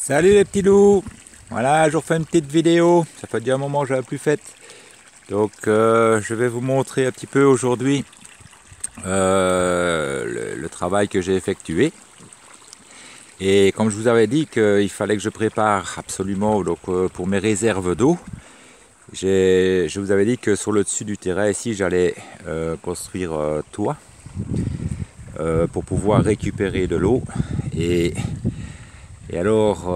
Salut les petits loups. Voilà, je vous refais une petite vidéo. Ça fait déjà un moment que je l'avais plus faite. Donc je vais vous montrer un petit peu aujourd'hui le travail que j'ai effectué. Et comme je vous avais dit qu'il fallait que je prépare absolument pour mes réserves d'eau, je vous avais dit que sur le dessus du terrain ici j'allais construire un toit pour pouvoir récupérer de l'eau. Et alors,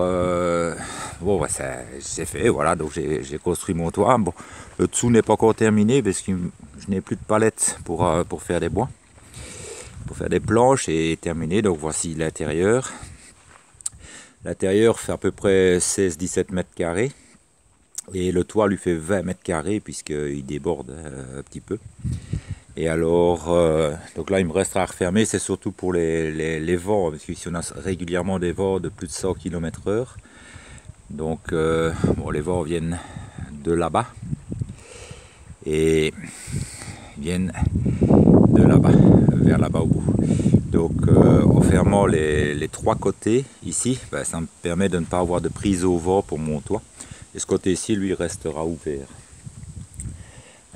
bon, bah, c'est fait, voilà, donc j'ai construit mon toit. Bon, le dessous n'est pas encore terminé parce que je n'ai plus de palettes pour faire des bois, pour faire des planches et terminer. Donc voici l'intérieur. L'intérieur fait à peu près 16-17 mètres carrés et le toit lui fait 20 mètres carrés puisqu'il déborde un petit peu. Et alors, donc là il me restera à refermer, c'est surtout pour les vents, parce qu'ici on a régulièrement des vents de plus de 100 km/h. Donc bon, les vents viennent de là-bas et viennent de là-bas, vers là-bas au bout. Donc en fermant les trois côtés ici, ben, ça me permet de ne pas avoir de prise au vent pour mon toit. Et ce côté-ci, lui, restera ouvert.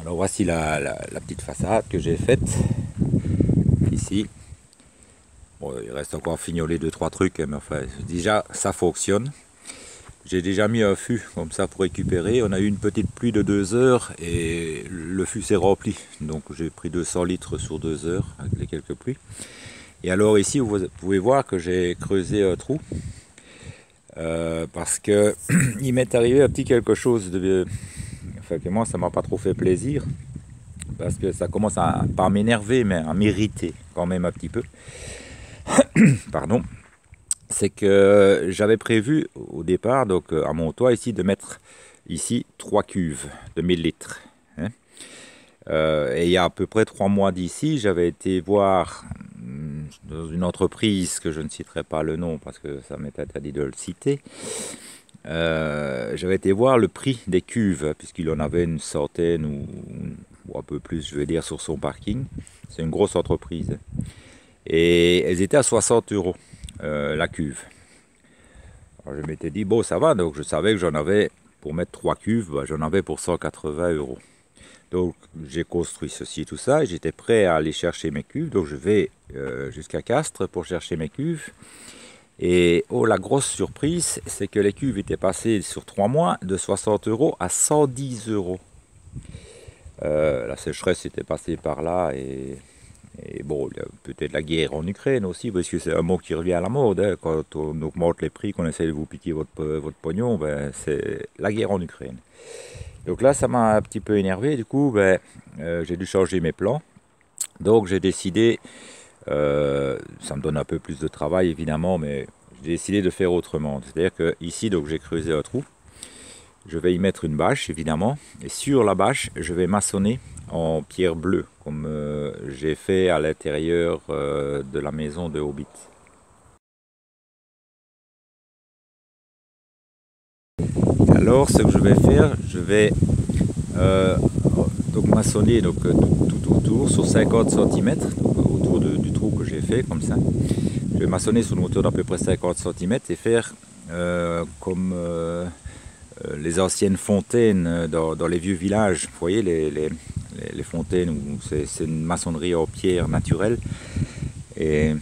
Alors voici la petite façade que j'ai faite ici. Bon, il reste encore à fignoler 2-3 trucs, mais enfin déjà ça fonctionne. J'ai déjà mis un fût comme ça pour récupérer. On a eu une petite pluie de 2 heures et le fût s'est rempli. Donc j'ai pris 200 litres sur 2 heures avec les quelques pluies. Et alors ici vous pouvez voir que j'ai creusé un trou. Parce que il m'est arrivé un petit quelque chose de... Enfin que moi ça m'a pas trop fait plaisir. Parce que ça commence à pas m'énerver mais à m'irriter quand même un petit peu. Pardon. C'est que j'avais prévu au départ, donc à mon toit ici, de mettre ici 3 cuves de 1000 litres. Hein. Et il y a à peu près 3 mois d'ici, j'avais été voir dans une entreprise que je ne citerai pas le nom parce que ça m'est interdit de le citer. J'avais été voir le prix des cuves, puisqu'il en avait une centaine ou un peu plus, je vais dire, sur son parking. C'est une grosse entreprise. Et elles étaient à 60 € la cuve. Alors je m'étais dit, bon, ça va, donc je savais que j'en avais, pour mettre 3 cuves, bah, j'en avais pour 180 €. Donc j'ai construit ceci, tout ça, et j'étais prêt à aller chercher mes cuves. Donc je vais jusqu'à Castres pour chercher mes cuves. Et oh, la grosse surprise, c'est que les cuves étaient passées sur 3 mois de 60 € à 110 €. La sécheresse était passée par là et bon, il y a peut-être la guerre en Ukraine aussi, parce que c'est un mot qui revient à la mode. Hein. Quand on augmente les prix, qu'on essaie de vous piquer votre pognon, ben, c'est la guerre en Ukraine. Donc là, ça m'a un petit peu énervé. Du coup, ben, j'ai dû changer mes plans. Donc j'ai décidé, ça me donne un peu plus de travail évidemment, mais j'ai décidé de faire autrement. C'est-à-dire que ici, donc j'ai creusé un trou. Je vais y mettre une bâche évidemment, et sur la bâche je vais maçonner en pierre bleue comme j'ai fait à l'intérieur de la maison de Hobbit. Alors ce que je vais faire, je vais donc maçonner tout autour sur 50 cm autour du trou que j'ai fait comme ça. Je vais maçonner sur une hauteur d'à peu près 50 cm et faire comme les anciennes fontaines dans les vieux villages. Vous voyez les fontaines où c'est une maçonnerie en pierre naturelle et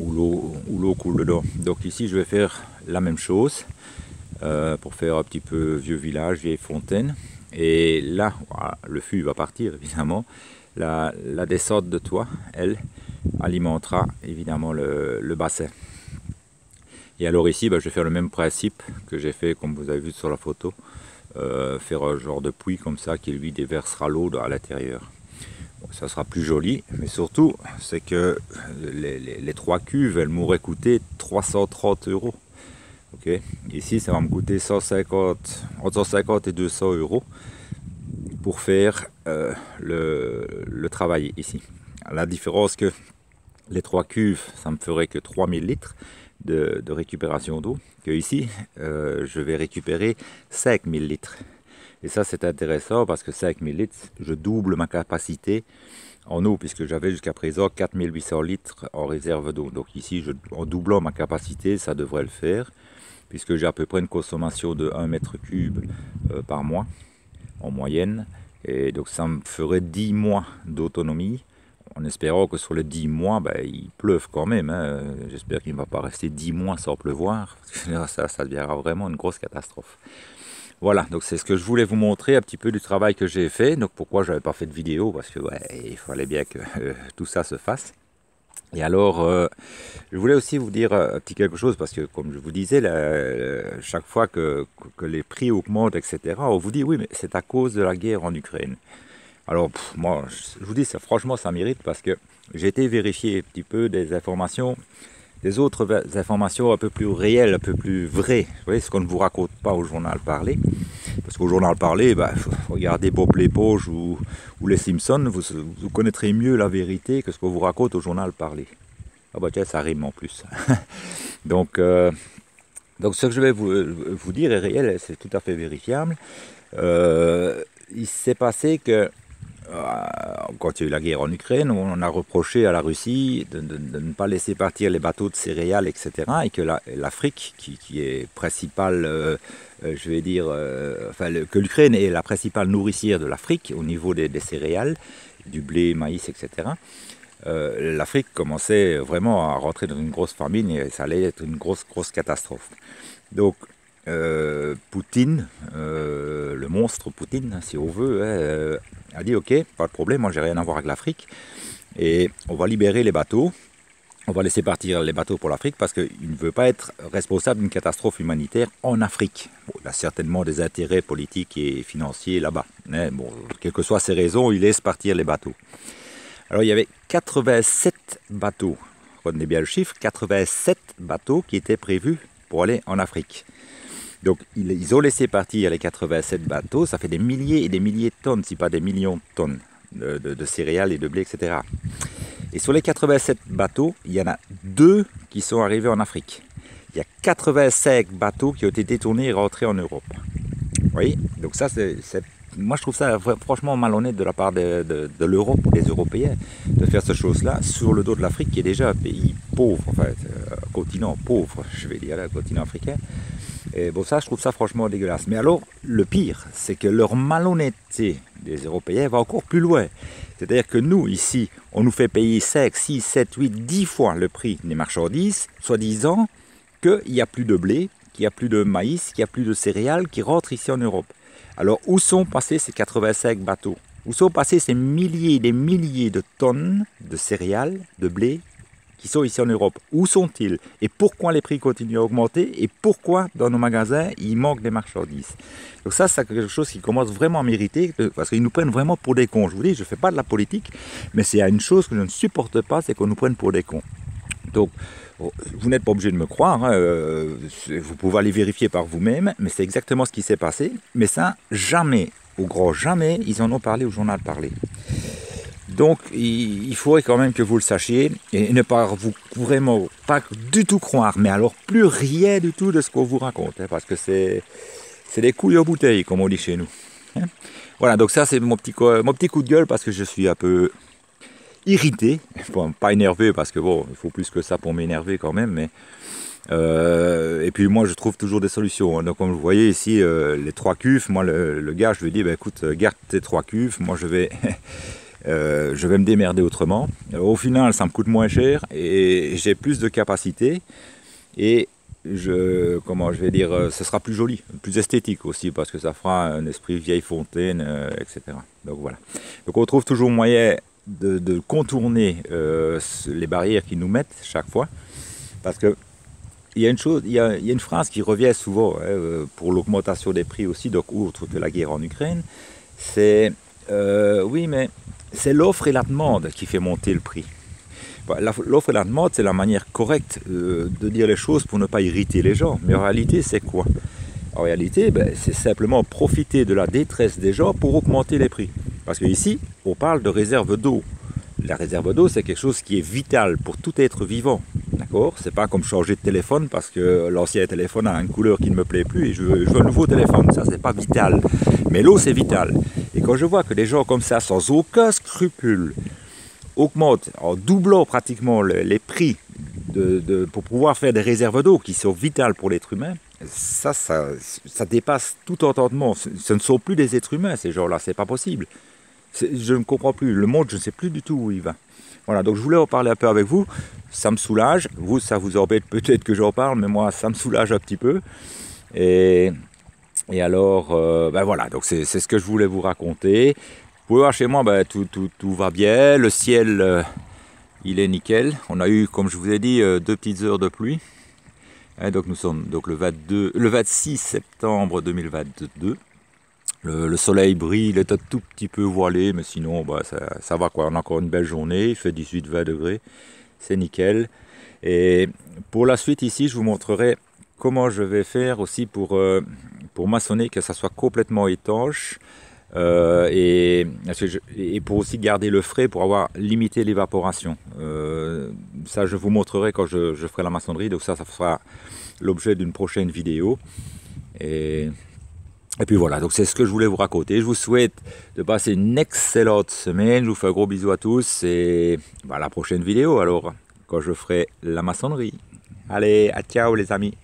où l'eau coule dedans. Donc ici je vais faire la même chose pour faire un petit peu vieux village, vieille fontaine. Et là, voilà, le fût va partir évidemment. La descente de toit, elle, alimentera évidemment le bassin. Et alors ici, ben, je vais faire le même principe que j'ai fait comme vous avez vu sur la photo. Faire un genre de puits comme ça qui lui déversera l'eau à l'intérieur. Bon, ça sera plus joli, mais surtout, c'est que les 3 cuves, elles m'auraient coûté 330 €. Okay. Ici, ça va me coûter entre 150 et 200 € pour faire le travail ici. La différence que les 3 cuves, ça me ferait que 3000 litres de récupération d'eau, que ici, je vais récupérer 5000 litres. Et ça, c'est intéressant parce que 5000 litres, je double ma capacité en eau, puisque j'avais jusqu'à présent 4800 litres en réserve d'eau. Donc ici, en doublant ma capacité, ça devrait le faire. puisque j'ai à peu près une consommation de 1 mètre cube par mois, en moyenne. Et donc ça me ferait 10 mois d'autonomie, en espérant que sur les 10 mois, il pleuve quand même. Hein. J'espère qu'il ne va pas rester 10 mois sans pleuvoir, parce que ça deviendra vraiment une grosse catastrophe. Voilà, donc c'est ce que je voulais vous montrer un petit peu du travail que j'ai fait. Donc pourquoi je n'avais pas fait de vidéo, parce que il fallait bien que tout ça se fasse. Et alors, je voulais aussi vous dire un petit quelque chose, parce que comme je vous disais, chaque fois que les prix augmentent, etc., on vous dit oui, mais c'est à cause de la guerre en Ukraine. Alors, moi, je vous dis, franchement, ça m'irrite, parce que j'ai été vérifier un petit peu des informations, des autres informations un peu plus réelles, un peu plus vraies. Vous voyez, ce qu'on ne vous raconte pas au journal parlé. Parce qu'au journal parlé, regardez Bob l'éponge ou les Simpsons, vous connaîtrez mieux la vérité que ce qu'on vous raconte au journal parlé. Ah bah tiens, ça rime en plus. donc ce que je vais vous dire est réel, c'est tout à fait vérifiable. Il s'est passé que quand il y a eu la guerre en Ukraine, on a reproché à la Russie de ne pas laisser partir les bateaux de céréales, etc. Et que l'Afrique, qui est principale, je vais dire, que l'Ukraine est la principale nourricière de l'Afrique au niveau des céréales, du blé, maïs, etc. L'Afrique commençait vraiment à rentrer dans une grosse famine et ça allait être une grosse catastrophe. Donc, Poutine, le monstre Poutine, si on veut, a dit ok, pas de problème, moi j'ai rien à voir avec l'Afrique et on va libérer les bateaux, on va laisser partir les bateaux pour l'Afrique parce qu'il ne veut pas être responsable d'une catastrophe humanitaire en Afrique. Bon, il a certainement des intérêts politiques et financiers là-bas, mais bon, quelles que soient ses raisons, il laisse partir les bateaux. Alors il y avait 87 bateaux, retenez bien le chiffre, 87 bateaux qui étaient prévus pour aller en Afrique. Donc ils ont laissé partir les 87 bateaux, ça fait des milliers et des milliers de tonnes, si pas des millions de tonnes de céréales et de blé, etc. Et sur les 87 bateaux, il y en a 2 qui sont arrivés en Afrique. Il y a 85 bateaux qui ont été détournés et rentrés en Europe. Vous voyez? Donc ça, moi je trouve ça franchement malhonnête de la part de l'Europe, des Européens, de faire cette chose-là sur le dos de l'Afrique, qui est déjà un pays pauvre, enfin un continent pauvre, je vais dire, un continent africain. Et bon, ça, je trouve ça franchement dégueulasse. Mais alors, le pire, c'est que leur malhonnêteté des Européens va encore plus loin. C'est-à-dire que nous, ici, on nous fait payer 5, 6, 7, 8, 10 fois le prix des marchandises, soi-disant qu'il n'y a plus de blé, qu'il n'y a plus de maïs, qu'il n'y a plus de céréales qui rentrent ici en Europe. Alors, où sont passés ces 85 bateaux? Où sont passés ces milliers et des milliers de tonnes de céréales, de blé, qui sont ici en Europe? Où sont-ils? Et pourquoi les prix continuent à augmenter? Et pourquoi dans nos magasins, il manque des marchandises? Donc ça, c'est quelque chose qui commence vraiment à m'irriter, parce qu'ils nous prennent vraiment pour des cons. Je vous dis, je ne fais pas de la politique, mais c'est une chose que je ne supporte pas, c'est qu'on nous prenne pour des cons. Donc, vous n'êtes pas obligé de me croire, hein, vous pouvez aller vérifier par vous-même, mais c'est exactement ce qui s'est passé. Mais ça, jamais, au grand jamais, ils en ont parlé au journal parlé. Donc, il faudrait quand même que vous le sachiez et ne pas vous vraiment pas du tout croire, mais alors plus rien du tout de ce qu'on vous raconte, hein, parce que c'est des couilles aux bouteilles, comme on dit chez nous. Hein. Voilà, donc ça c'est mon petit coup de gueule parce que je suis un peu irrité, bon, pas énervé parce que bon, il faut plus que ça pour m'énerver quand même, mais et puis moi je trouve toujours des solutions. Hein. Donc comme vous voyez ici, les 3 cuves, moi le gars je lui dis, écoute, garde tes 3 cuves, moi je vais me démerder autrement. Au final, ça me coûte moins cher et j'ai plus de capacité et ce sera plus joli, plus esthétique aussi parce que ça fera un esprit vieille fontaine, etc. Donc voilà. Donc on trouve toujours moyen de contourner les barrières qu'ils nous mettent chaque fois parce que il y a une phrase qui revient souvent pour l'augmentation des prix aussi, donc outre que la guerre en Ukraine, c'est oui mais c'est l'offre et la demande qui fait monter le prix. L'offre et la demande, c'est la manière correcte de dire les choses pour ne pas irriter les gens. Mais en réalité, c'est quoi? En réalité, c'est simplement profiter de la détresse des gens pour augmenter les prix. Parce qu'ici, on parle de réserve d'eau. La réserve d'eau, c'est quelque chose qui est vital pour tout être vivant. D'accord? C'est pas comme changer de téléphone parce que l'ancien téléphone a une couleur qui ne me plaît plus et je veux un nouveau téléphone. Ça, c'est pas vital. Mais l'eau, c'est vital. Et quand je vois que des gens comme ça, sans aucun scrupule, augmentent en doublant pratiquement les prix pour pouvoir faire des réserves d'eau qui sont vitales pour l'être humain, ça dépasse tout entendement. Ce ne sont plus des êtres humains, ces gens-là, c'est pas possible. Je ne comprends plus. Le monde, je ne sais plus du tout où il va. Voilà, donc je voulais en parler un peu avec vous. Ça me soulage. Vous, ça vous embête peut-être que j'en parle, mais moi, ça me soulage un petit peu. Et, et alors, ben voilà, donc c'est ce que je voulais vous raconter. Vous pouvez voir chez moi, ben, tout va bien. Le ciel, il est nickel. On a eu, comme je vous ai dit, 2 petites heures de pluie. Donc nous sommes donc le 26 septembre 2022. Le soleil brille, il est un tout petit peu voilé, mais sinon bah, ça va quoi. On a encore une belle journée, il fait 18-20 degrés, c'est nickel. Et pour la suite ici, je vous montrerai comment je vais faire aussi pour maçonner, que ça soit complètement étanche. Et pour aussi garder le frais, pour avoir limité l'évaporation. Ça je vous montrerai quand je ferai la maçonnerie, donc ça sera l'objet d'une prochaine vidéo. Et puis voilà, donc c'est ce que je voulais vous raconter. Je vous souhaite de passer une excellente semaine. Je vous fais un gros bisou à tous et à la prochaine vidéo alors, quand je ferai la maçonnerie. Allez, à ciao les amis.